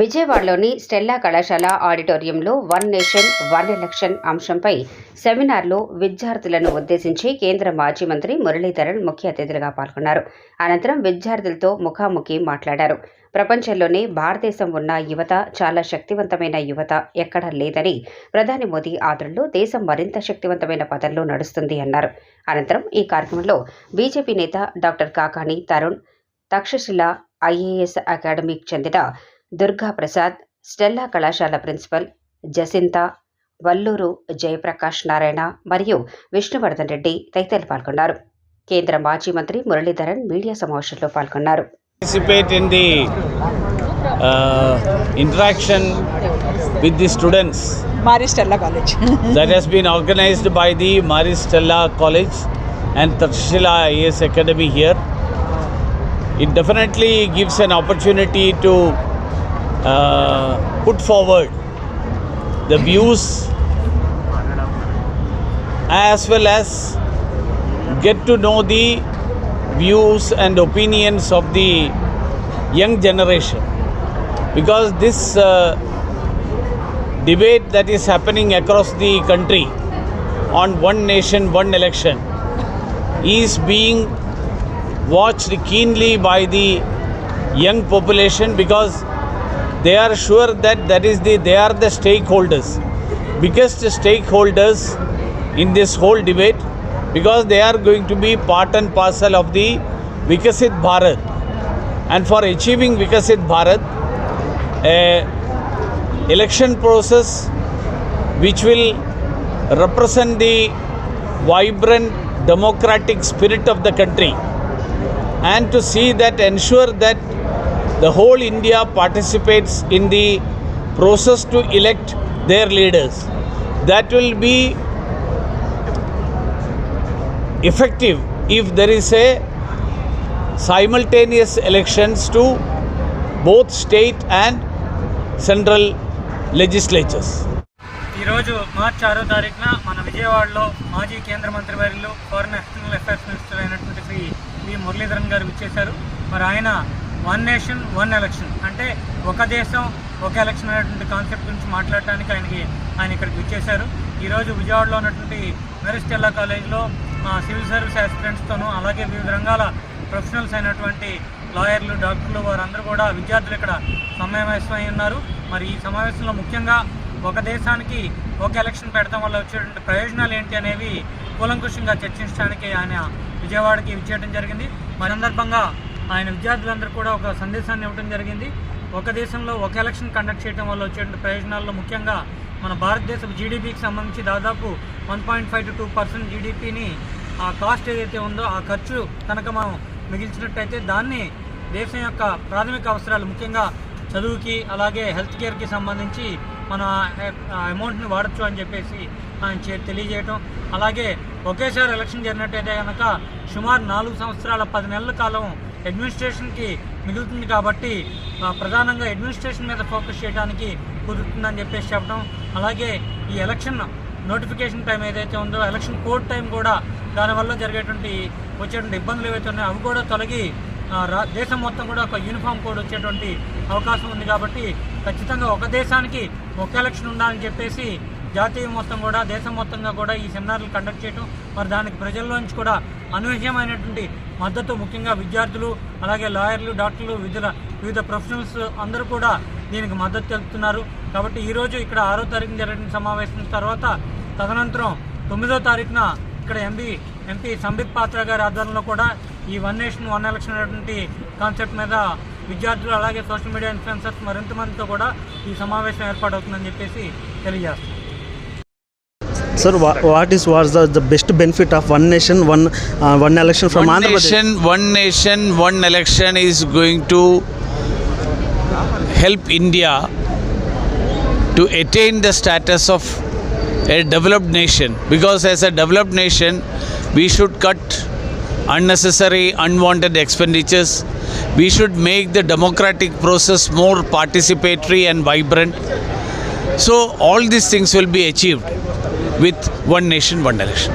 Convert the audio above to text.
విజయవాడలోని స్టెల్లా కళాశాల ఆడిటోరియంలో వన్ నేషన్ వన్ ఎలక్షన్ అంశంపై సెమినార్లో విద్యార్థులను ఉద్దేశించి కేంద్ర మాజీ మంత్రి మురళీధరన్ ముఖ్య అతిథులుగా పాల్గొన్నారు. అనంతరం విద్యార్థులతో ముఖాముఖి మాట్లాడారు. ప్రపంచంలోనే భారతదేశం ఉన్న యువత చాలా శక్తివంతమైన యువత ఎక్కడా లేదని, ప్రధాని మోదీ ఆధ్వర్యంలో దేశం మరింత శక్తివంతమైన పథంలో నడుస్తుంది అన్నారు. అనంతరం ఈ కార్యక్రమంలో బీజేపీ నేత డాక్టర్ కాకాని తరుణ్, తక్షశిల ఐఏఎస్ అకాడమీకి చెందిన దుర్గా ప్రసాద్, స్టెల్లా కళాశాల ప్రిన్సిపల్ జసింత, వల్లూరు జయప్రకాష్ నారాయణ మరియు విష్ణువర్ధన్ రెడ్డి తదితరులు పాల్గొన్నారు. కేంద్ర మాజీ మంత్రి మురళీధరన్ మీడియా సమావేశంలో పాల్గొన్నారు. Participate in the interaction with the students Maris Stella College that has been organized by the Maris Stella College and Takshila IAS Academy here. It definitely gives an opportunity to put forward the views as well as get to know the views and opinions of the young generation, because this debate that is happening across the country on one nation one election is being watched keenly by the young population, because they are sure that they are the stakeholders, biggest stakeholders in this whole debate, because they are going to be part and parcel of the Vikasit Bharat. And for achieving Vikasit Bharat, election process which will represent the vibrant democratic spirit of the country, and to see that, ensure that the whole India participates in the process to elect their leaders. That will be effective if there is a simultaneous elections to both state and central legislatures. ఈరోజు మార్చి 6వ తారీఖున మన విజయవాడలో మాజీ కేంద్ర మంత్రి వర్యులు foreign external affairs minister అయినటువంటి శ్రీ వి మురళీధరన్ గారు విచ్చేశారు. మరి ఆయన వన్ నేషన్ వన్ ఎలక్షన్ అంటే ఒక దేశం ఒక ఎలక్షన్ అనేటువంటి కాన్సెప్ట్ గురించి మాట్లాడటానికి ఆయన ఇక్కడికి విచ్చేశారు. ఈరోజు విజయవాడలో ఉన్నటువంటి మారిస్ స్టెల్లా కాలేజ్లో సివిల్ సర్వీస్ ఆస్పిరెంట్స్తోనూ అలాగే వివిధ రంగాల ప్రొఫెషనల్స్ అయినటువంటి లాయర్లు, డాక్టర్లు వారందరూ కూడా విద్యార్థులు ఇక్కడ సమావేశమై ఉన్నారు. మరి ఈ సమావేశంలో ముఖ్యంగా ఒక దేశానికి ఒక ఎలక్షన్ పెడతాం వల్ల వచ్చేటువంటి ప్రయోజనాలు ఏంటి అనేవి కూలంకుషంగా చర్చించడానికి ఆయన విజయవాడకి విచ్చేయడం జరిగింది. మరి సందర్భంగా ఆయన విద్యార్థులందరూ కూడా ఒక సందేశాన్ని ఇవ్వడం జరిగింది. ఒక దేశంలో ఒక ఎలక్షన్ కండక్ట్ చేయడం వల్ల వచ్చేటువంటి ప్రయోజనాల్లో ముఖ్యంగా మన భారతదేశం జీడిపికి సంబంధించి దాదాపు 1.5 to 2% జీడిపిని ఆ కాస్ట్ ఏదైతే ఉందో ఆ ఖర్చు కనుక మనం మిగిల్చినట్టయితే దాన్ని దేశం యొక్క ప్రాథమిక అవసరాలు ముఖ్యంగా చదువుకి అలాగే హెల్త్ కేర్కి సంబంధించి మన అమౌంట్ని వాడచ్చు అని చెప్పేసి ఆయన తెలియజేయటం, అలాగే ఒకేసారి ఎలక్షన్ జరిగినట్టయితే కనుక సుమారు 4 సంవత్సరాల 10 నెలల కాలం అడ్మినిస్ట్రేషన్కి మిగులుతుంది. కాబట్టి ప్రధానంగా అడ్మినిస్ట్రేషన్ మీద ఫోకస్ చేయడానికి కుదురుతుందని చెప్పేసి చెప్పడం, అలాగే ఈ ఎలక్షన్ నోటిఫికేషన్ టైం ఏదైతే ఉందో ఎలక్షన్ కోడ్ టైం కూడా దానివల్ల వచ్చేటువంటి ఇబ్బందులు ఏవైతే ఉన్నాయో అవి కూడా తొలగి దేశం మొత్తం కూడా ఒక యూనిఫామ్ కోడ్ వచ్చేటువంటి అవకాశం ఉంది. కాబట్టి ఖచ్చితంగా ఒక దేశానికి ఒక ఎలక్షన్ ఉండాలని చెప్పేసి జాతీయ మొత్తం కూడా దేశం మొత్తంగా కూడా ఈ సెమినార్లు కండక్ట్ చేయడం, మరి దానికి ప్రజల్లోంచి కూడా అనూహ్యమైనటువంటి మద్దతు ముఖ్యంగా విద్యార్థులు అలాగే లాయర్లు, డాక్టర్లు, వివిధ ప్రొఫెషనల్స్ అందరూ కూడా దీనికి మద్దతు తెలుపుతున్నారు. కాబట్టి ఈరోజు ఇక్కడ 6వ తారీఖున జరిగిన సమావేశం తర్వాత తదనంతరం 9వ తారీఖున ఇక్కడ ఎంపీ సంబిత్ పాత్ర గారి ఆధ్వర్యంలో కూడా ఈ వన్ నేషన్ వన్ ఎలక్షన్ అనేటువంటి కాన్సెప్ట్ మీద విద్యార్థులు అలాగే సోషల్ మీడియా ఇన్ఫ్లుయెన్సర్స్ మరింత మందితో కూడా ఈ సమావేశం ఏర్పాటవుతుందని చెప్పేసి తెలియజేస్తారు. Sir, what was the best benefit of one nation one election from Andhra Pradesh? One nation one election is going to help India to attain the status of a developed nation, because as a developed nation we should cut unnecessary unwanted expenditures. We should make the democratic process more participatory and vibrant. So all these things will be achieved with one nation one election.